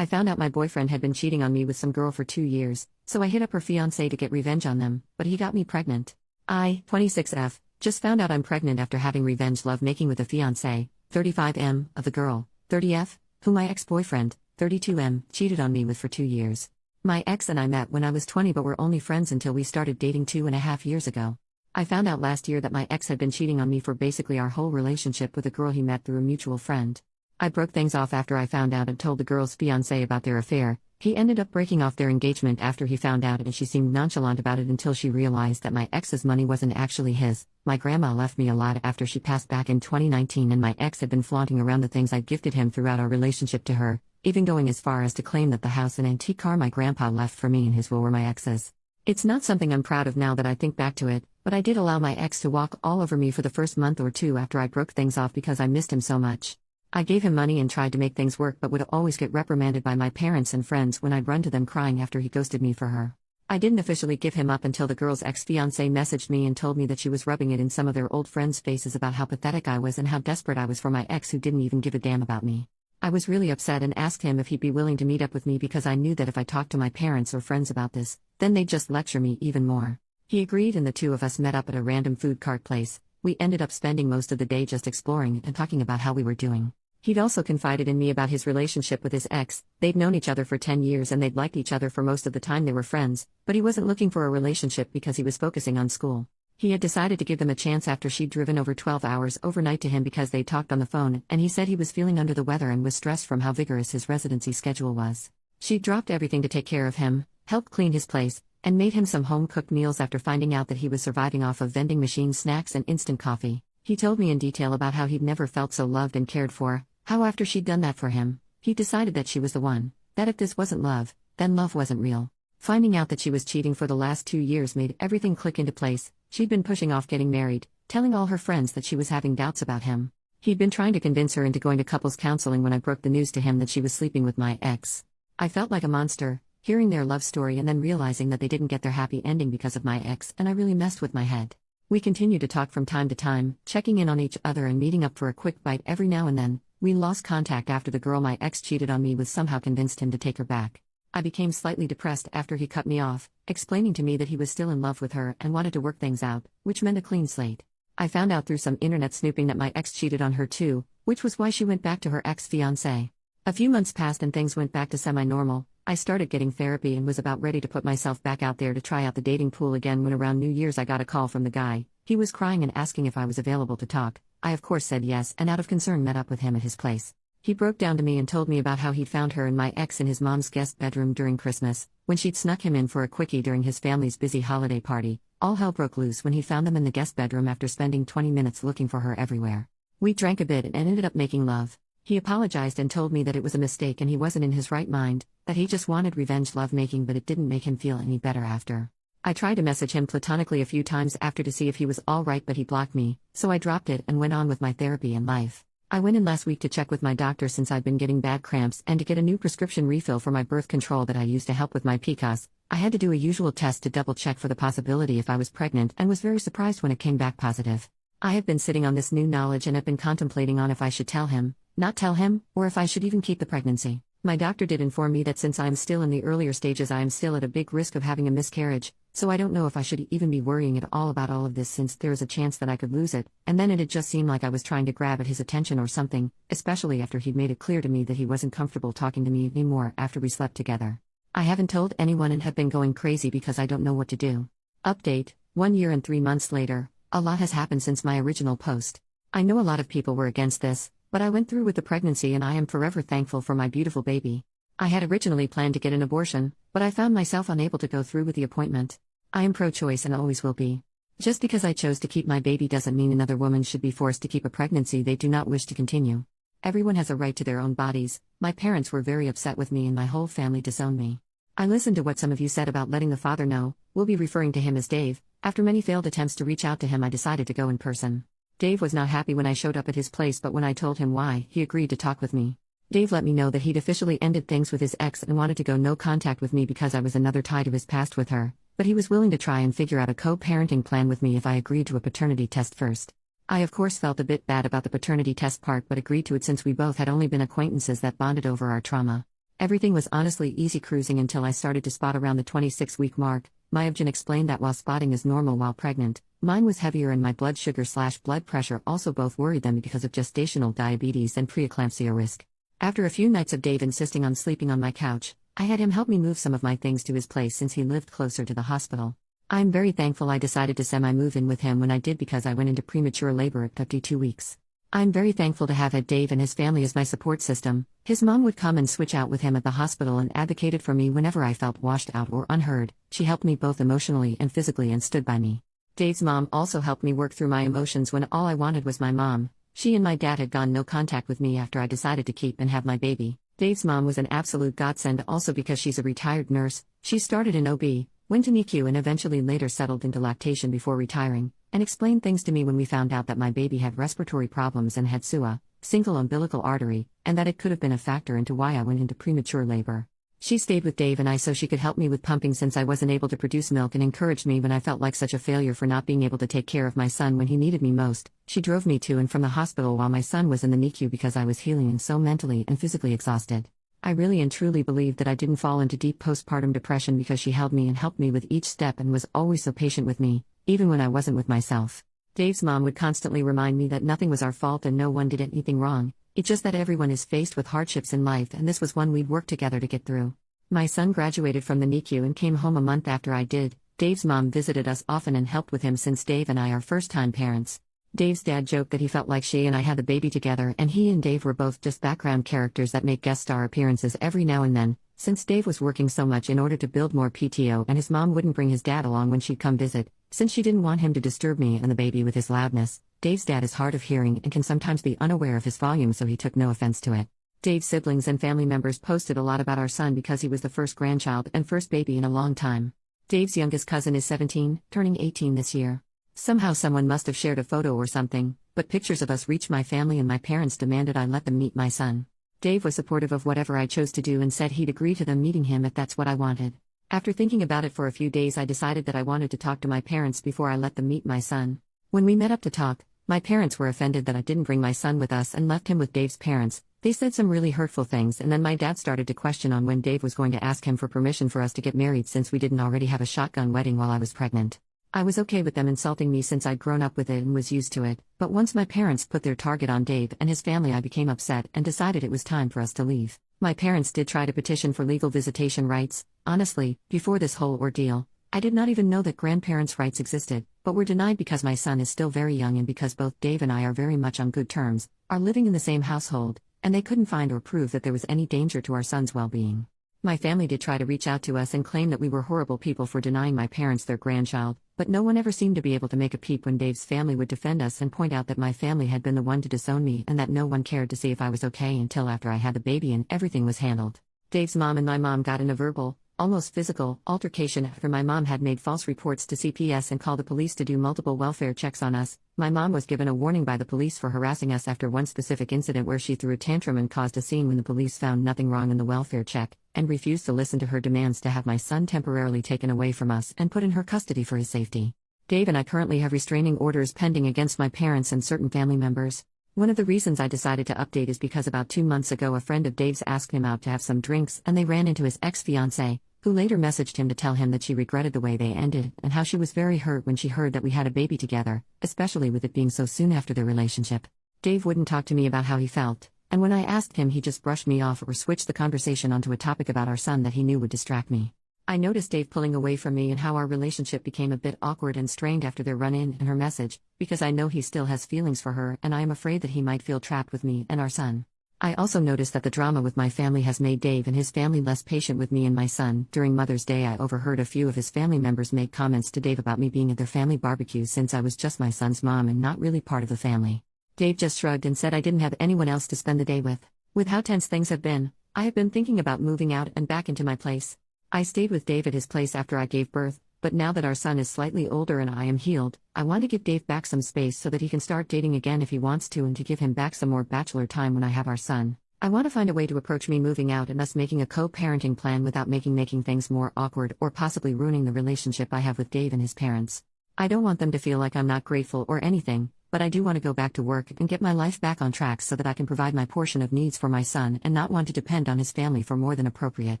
I found out my boyfriend had been cheating on me with some girl for 2 years, so I hit up her fiancé to get revenge on them, but he got me pregnant. I, 26F, just found out I'm pregnant after having revenge love making with a fiancé, 35M, of the girl, 30F, who my ex-boyfriend, 32M, cheated on me with for 2 years. My ex and I met when I was 20 but were only friends until we started dating 2.5 years ago. I found out last year that my ex had been cheating on me for basically our whole relationship with a girl he met through a mutual friend. I broke things off after I found out and told the girl's fiancé about their affair. He ended up breaking off their engagement after he found out, and she seemed nonchalant about it until she realized that my ex's money wasn't actually his. My grandma left me a lot after she passed back in 2019, and my ex had been flaunting around the things I'd gifted him throughout our relationship to her, even going as far as to claim that the house and antique car my grandpa left for me and his will were my ex's. It's not something I'm proud of now that I think back to it, but I did allow my ex to walk all over me for the first month or two after I broke things off because I missed him so much. I gave him money and tried to make things work but would always get reprimanded by my parents and friends when I'd run to them crying after he ghosted me for her. I didn't officially give him up until the girl's ex-fiancé messaged me and told me that she was rubbing it in some of their old friends' faces about how pathetic I was and how desperate I was for my ex who didn't even give a damn about me. I was really upset and asked him if he'd be willing to meet up with me because I knew that if I talked to my parents or friends about this, then they'd just lecture me even more. He agreed and the two of us met up at a random food cart place. We ended up spending most of the day just exploring and talking about how we were doing. He'd also confided in me about his relationship with his ex. They'd known each other for 10 years and they'd liked each other for most of the time they were friends, but he wasn't looking for a relationship because he was focusing on school. He had decided to give them a chance after she'd driven over 12 hours overnight to him because they talked on the phone, and he said he was feeling under the weather and was stressed from how vigorous his residency schedule was. She'd dropped everything to take care of him, helped clean his place, and made him some home-cooked meals after finding out that he was surviving off of vending machine snacks and instant coffee. He told me in detail about how he'd never felt so loved and cared for, how after she'd done that for him, he decided that she was the one, that if this wasn't love, then love wasn't real. Finding out that she was cheating for the last 2 years made everything click into place. She'd been pushing off getting married, telling all her friends that she was having doubts about him. He'd been trying to convince her into going to couples counseling when I broke the news to him that she was sleeping with my ex. I felt like a monster, hearing their love story and then realizing that they didn't get their happy ending because of my ex, and I really messed with my head. We continued to talk from time to time, checking in on each other and meeting up for a quick bite every now and then. We lost contact after the girl my ex cheated on me with somehow convinced him to take her back. I became slightly depressed after he cut me off, explaining to me that he was still in love with her and wanted to work things out, which meant a clean slate. I found out through some internet snooping that my ex cheated on her too, which was why she went back to her ex-fiancé. A few months passed and things went back to semi-normal. I started getting therapy and was about ready to put myself back out there to try out the dating pool again when around New Year's I got a call from the guy. He was crying and asking if I was available to talk. I of course said yes and out of concern met up with him at his place. He broke down to me and told me about how he'd found her and my ex in his mom's guest bedroom during Christmas, when she'd snuck him in for a quickie during his family's busy holiday party. All hell broke loose when he found them in the guest bedroom after spending 20 minutes looking for her everywhere. We drank a bit and ended up making love. He apologized and told me that it was a mistake and he wasn't in his right mind, that he just wanted revenge lovemaking but it didn't make him feel any better after. I tried to message him platonically a few times after to see if he was alright but he blocked me, so I dropped it and went on with my therapy and life. I went in last week to check with my doctor since I'd been getting bad cramps and to get a new prescription refill for my birth control that I use to help with my PCOS. I had to do a usual test to double check for the possibility if I was pregnant and was very surprised when it came back positive. I have been sitting on this new knowledge and have been contemplating on if I should tell him, not tell him, or if I should even keep the pregnancy. My doctor did inform me that since I am still in the earlier stages I am still at a big risk of having a miscarriage, so I don't know if I should even be worrying at all about all of this since there is a chance that I could lose it, and then it'd just seem like I was trying to grab at his attention or something, especially after he'd made it clear to me that he wasn't comfortable talking to me anymore after we slept together. I haven't told anyone and have been going crazy because I don't know what to do. Update, 1 year and 3 months later, a lot has happened since my original post. I know a lot of people were against this, but I went through with the pregnancy and I am forever thankful for my beautiful baby. I had originally planned to get an abortion, but I found myself unable to go through with the appointment. I am pro-choice and always will be. Just because I chose to keep my baby doesn't mean another woman should be forced to keep a pregnancy they do not wish to continue. Everyone has a right to their own bodies. My parents were very upset with me and my whole family disowned me. I listened to what some of you said about letting the father know. We'll be referring to him as Dave. After many failed attempts to reach out to him I decided to go in person. Dave was not happy when I showed up at his place but when I told him why, he agreed to talk with me. Dave let me know that he'd officially ended things with his ex and wanted to go no contact with me because I was another tie to his past with her, but he was willing to try and figure out a co-parenting plan with me if I agreed to a paternity test first. I of course felt a bit bad about the paternity test part but agreed to it since we both had only been acquaintances that bonded over our trauma. Everything was honestly easy cruising until I started to spot around the 26-week mark. My obgyn explained that while spotting is normal while pregnant, mine was heavier and my blood sugar/blood pressure also both worried them because of gestational diabetes and preeclampsia risk. After a few nights of Dave insisting on sleeping on my couch, I had him help me move some of my things to his place since he lived closer to the hospital. I'm very thankful I decided to semi-move in with him when I did because I went into premature labor at 52 weeks. I'm very thankful to have had Dave and his family as my support system. His mom would come and switch out with him at the hospital and advocated for me whenever I felt washed out or unheard. She helped me both emotionally and physically and stood by me. Dave's mom also helped me work through my emotions when all I wanted was my mom. She and my dad had gone no contact with me after I decided to keep and have my baby. Dave's mom was an absolute godsend also because she's a retired nurse. She started in OB, went to NICU and eventually later settled into lactation before retiring, and explained things to me when we found out that my baby had respiratory problems and had SUA, single umbilical artery, and that it could have been a factor into why I went into premature labor. She stayed with Dave and I so she could help me with pumping since I wasn't able to produce milk and encouraged me when I felt like such a failure for not being able to take care of my son when he needed me most. She drove me to and from the hospital while my son was in the NICU because I was healing and so mentally and physically exhausted. I really and truly believe that I didn't fall into deep postpartum depression because she held me and helped me with each step and was always so patient with me, even when I wasn't with myself. Dave's mom would constantly remind me that nothing was our fault and no one did anything wrong, it's just that everyone is faced with hardships in life and this was one we'd work together to get through. My son graduated from the NICU and came home a month after I did. Dave's mom visited us often and helped with him since Dave and I are first-time parents. Dave's dad joked that he felt like she and I had the baby together and he and Dave were both just background characters that make guest star appearances every now and then, since Dave was working so much in order to build more PTO and his mom wouldn't bring his dad along when she'd come visit, since she didn't want him to disturb me and the baby with his loudness. Dave's dad is hard of hearing and can sometimes be unaware of his volume so he took no offense to it. Dave's siblings and family members posted a lot about our son because he was the first grandchild and first baby in a long time. Dave's youngest cousin is 17, turning 18 this year. Somehow someone must have shared a photo or something, but pictures of us reached my family and my parents demanded I let them meet my son. Dave was supportive of whatever I chose to do and said he'd agree to them meeting him if that's what I wanted. After thinking about it for a few days I decided that I wanted to talk to my parents before I let them meet my son. When we met up to talk, my parents were offended that I didn't bring my son with us and left him with Dave's parents. They said some really hurtful things and then my dad started to question on when Dave was going to ask him for permission for us to get married since we didn't already have a shotgun wedding while I was pregnant. I was okay with them insulting me since I'd grown up with it and was used to it, but once my parents put their target on Dave and his family I became upset and decided it was time for us to leave. My parents did try to petition for legal visitation rights. Honestly, before this whole ordeal, I did not even know that grandparents' rights existed, but were denied because my son is still very young and because both Dave and I are very much on good terms, are living in the same household, and they couldn't find or prove that there was any danger to our son's well-being. My family did try to reach out to us and claim that we were horrible people for denying my parents their grandchild, but no one ever seemed to be able to make a peep when Dave's family would defend us and point out that my family had been the one to disown me and that no one cared to see if I was okay until after I had the baby and everything was handled. Dave's mom and my mom got in a verbal, almost physical, altercation after my mom had made false reports to CPS and called the police to do multiple welfare checks on us. My mom was given a warning by the police for harassing us after one specific incident where she threw a tantrum and caused a scene when the police found nothing wrong in the welfare check, and refused to listen to her demands to have my son temporarily taken away from us and put in her custody for his safety. Dave and I currently have restraining orders pending against my parents and certain family members. One of the reasons I decided to update is because about 2 months ago a friend of Dave's asked him out to have some drinks and they ran into his ex-fiancée, who later messaged him to tell him that she regretted the way they ended and how she was very hurt when she heard that we had a baby together, especially with it being so soon after their relationship. Dave wouldn't talk to me about how he felt, and when I asked him he just brushed me off or switched the conversation onto a topic about our son that he knew would distract me. I noticed Dave pulling away from me and how our relationship became a bit awkward and strained after their run-in and her message, because I know he still has feelings for her and I am afraid that he might feel trapped with me and our son. I also noticed that the drama with my family has made Dave and his family less patient with me and my son. During Mother's Day I overheard a few of his family members make comments to Dave about me being at their family barbecue since I was just my son's mom and not really part of the family. Dave just shrugged and said I didn't have anyone else to spend the day with. With how tense things have been, I have been thinking about moving out and back into my place. I stayed with Dave at his place after I gave birth, but now that our son is slightly older and I am healed, I want to give Dave back some space so that he can start dating again if he wants to and to give him back some more bachelor time when I have our son. I want to find a way to approach me moving out and us making a co-parenting plan without making things more awkward or possibly ruining the relationship I have with Dave and his parents. I don't want them to feel like I'm not grateful or anything, but I do want to go back to work and get my life back on track so that I can provide my portion of needs for my son and not want to depend on his family for more than appropriate.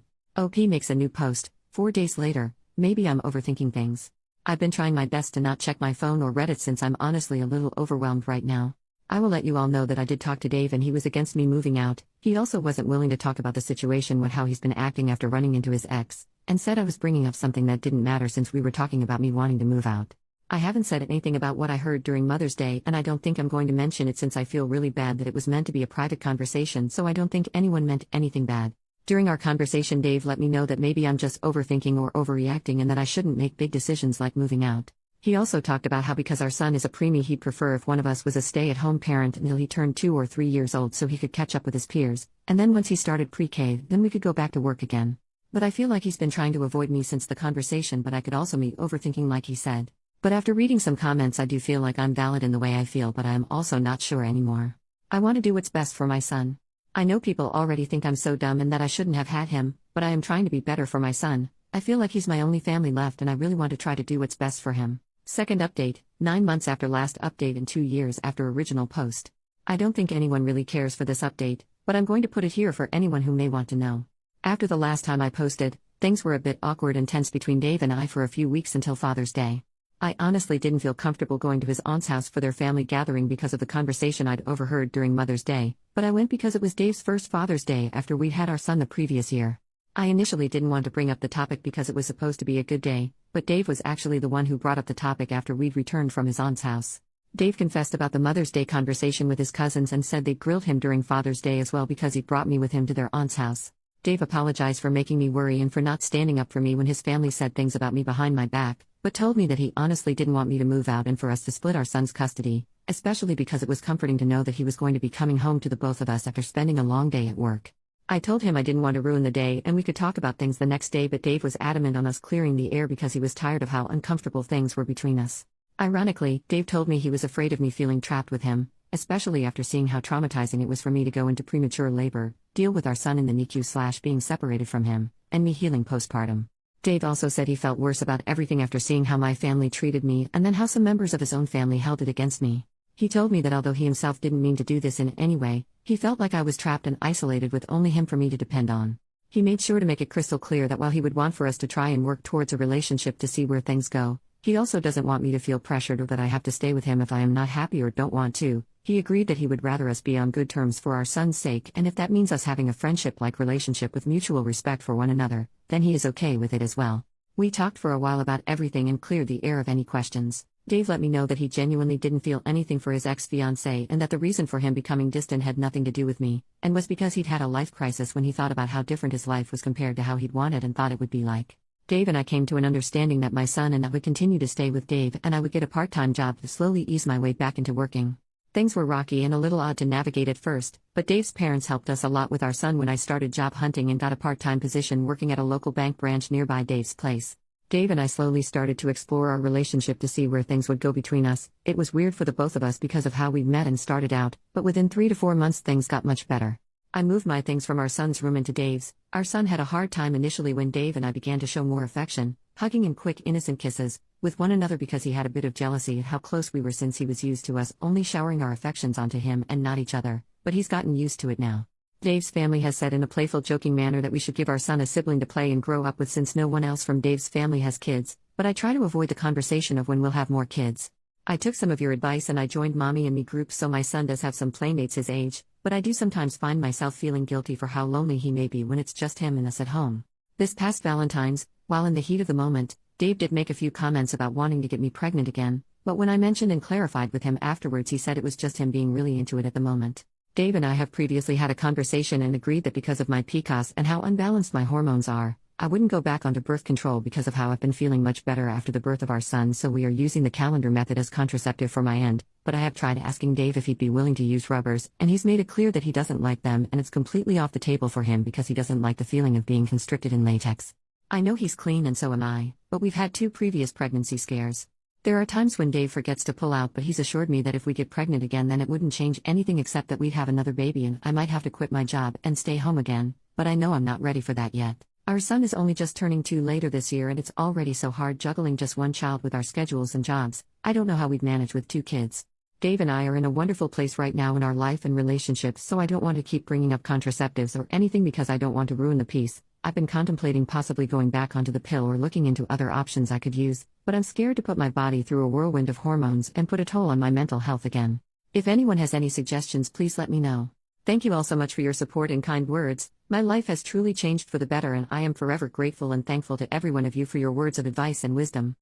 OP makes a new post, 4 days later. Maybe I'm overthinking things. I've been trying my best to not check my phone or Reddit since I'm honestly a little overwhelmed right now. I will let you all know that I did talk to Dave and he was against me moving out. He also wasn't willing to talk about the situation with how he's been acting after running into his ex, and said I was bringing up something that didn't matter since we were talking about me wanting to move out. I haven't said anything about what I heard during Mother's Day, and I don't think I'm going to mention it since I feel really bad that it was meant to be a private conversation, so I don't think anyone meant anything bad. During our conversation, Dave let me know that maybe I'm just overthinking or overreacting and that I shouldn't make big decisions like moving out. He also talked about how because our son is a preemie, he'd prefer if one of us was a stay-at-home parent until he turned 2 or 3 years old so he could catch up with his peers, and then once he started pre-K, then we could go back to work again. But I feel like he's been trying to avoid me since the conversation, but I could also be overthinking like he said. But after reading some comments, I do feel like I'm valid in the way I feel, but I am also not sure anymore. I want to do what's best for my son. I know people already think I'm so dumb and that I shouldn't have had him, but I am trying to be better for my son. I feel like he's my only family left and I really want to try to do what's best for him. Second update, 9 months after last update and 2 years after original post. I don't think anyone really cares for this update, but I'm going to put it here for anyone who may want to know. After the last time I posted, things were a bit awkward and tense between Dave and I for a few weeks until Father's Day. I honestly didn't feel comfortable going to his aunt's house for their family gathering because of the conversation I'd overheard during Mother's Day, but I went because it was Dave's first Father's Day after we'd had our son the previous year. I initially didn't want to bring up the topic because it was supposed to be a good day, but Dave was actually the one who brought up the topic after we'd returned from his aunt's house. Dave confessed about the Mother's Day conversation with his cousins and said they grilled him during Father's Day as well because he brought me with him to their aunt's house. Dave apologized for making me worry and for not standing up for me when his family said things about me behind my back, but told me that he honestly didn't want me to move out and for us to split our son's custody, especially because it was comforting to know that he was going to be coming home to the both of us after spending a long day at work. I told him I didn't want to ruin the day and we could talk about things the next day, but Dave was adamant on us clearing the air because he was tired of how uncomfortable things were between us. Ironically, Dave told me he was afraid of me feeling trapped with him, especially after seeing how traumatizing it was for me to go into premature labor, deal with our son in the NICU/being separated from him, and me healing postpartum. Dave also said he felt worse about everything after seeing how my family treated me and then how some members of his own family held it against me. He told me that although he himself didn't mean to do this in any way, he felt like I was trapped and isolated with only him for me to depend on. He made sure to make it crystal clear that while he would want for us to try and work towards a relationship to see where things go, he also doesn't want me to feel pressured or that I have to stay with him if I am not happy or don't want to. He agreed that he would rather us be on good terms for our son's sake, and if that means us having a friendship-like relationship with mutual respect for one another, then he is okay with it as well. We talked for a while about everything and cleared the air of any questions. Dave let me know that he genuinely didn't feel anything for his ex-fiancée and that the reason for him becoming distant had nothing to do with me, and was because he'd had a life crisis when he thought about how different his life was compared to how he'd wanted and thought it would be like. Dave and I came to an understanding that my son and I would continue to stay with Dave and I would get a part-time job to slowly ease my way back into working. Things were rocky and a little odd to navigate at first, but Dave's parents helped us a lot with our son when I started job hunting and got a part-time position working at a local bank branch nearby Dave's place. Dave and I slowly started to explore our relationship to see where things would go between us. It was weird for the both of us because of how we'd met and started out, but within 3 to 4 months things got much better. I moved my things from our son's room into Dave's. Our son had a hard time initially when Dave and I began to show more affection, hugging and quick innocent kisses, with one another because he had a bit of jealousy at how close we were since he was used to us only showering our affections onto him and not each other, but he's gotten used to it now. Dave's family has said in a playful joking manner that we should give our son a sibling to play and grow up with since no one else from Dave's family has kids, but I try to avoid the conversation of when we'll have more kids. I took some of your advice and I joined Mommy and Me groups so my son does have some playmates his age, but I do sometimes find myself feeling guilty for how lonely he may be when it's just him and us at home. This past Valentine's, while in the heat of the moment, Dave did make a few comments about wanting to get me pregnant again, but when I mentioned and clarified with him afterwards he said it was just him being really into it at the moment. Dave and I have previously had a conversation and agreed that because of my PCOS and how unbalanced my hormones are, I wouldn't go back onto birth control because of how I've been feeling much better after the birth of our son, so we are using the calendar method as contraceptive for my end, but I have tried asking Dave if he'd be willing to use rubbers, and he's made it clear that he doesn't like them and it's completely off the table for him because he doesn't like the feeling of being constricted in latex. I know he's clean and so am I, but we've had 2 previous pregnancy scares. There are times when Dave forgets to pull out, but he's assured me that if we get pregnant again then it wouldn't change anything except that we'd have another baby and I might have to quit my job and stay home again, but I know I'm not ready for that yet. Our son is only just turning 2 later this year and it's already so hard juggling just one child with our schedules and jobs. I don't know how we'd manage with 2 kids. Dave and I are in a wonderful place right now in our life and relationships, so I don't want to keep bringing up contraceptives or anything because I don't want to ruin the peace. I've been contemplating possibly going back onto the pill or looking into other options I could use, but I'm scared to put my body through a whirlwind of hormones and put a toll on my mental health again. If anyone has any suggestions, please let me know. Thank you all so much for your support and kind words. My life has truly changed for the better, and I am forever grateful and thankful to every one of you for your words of advice and wisdom.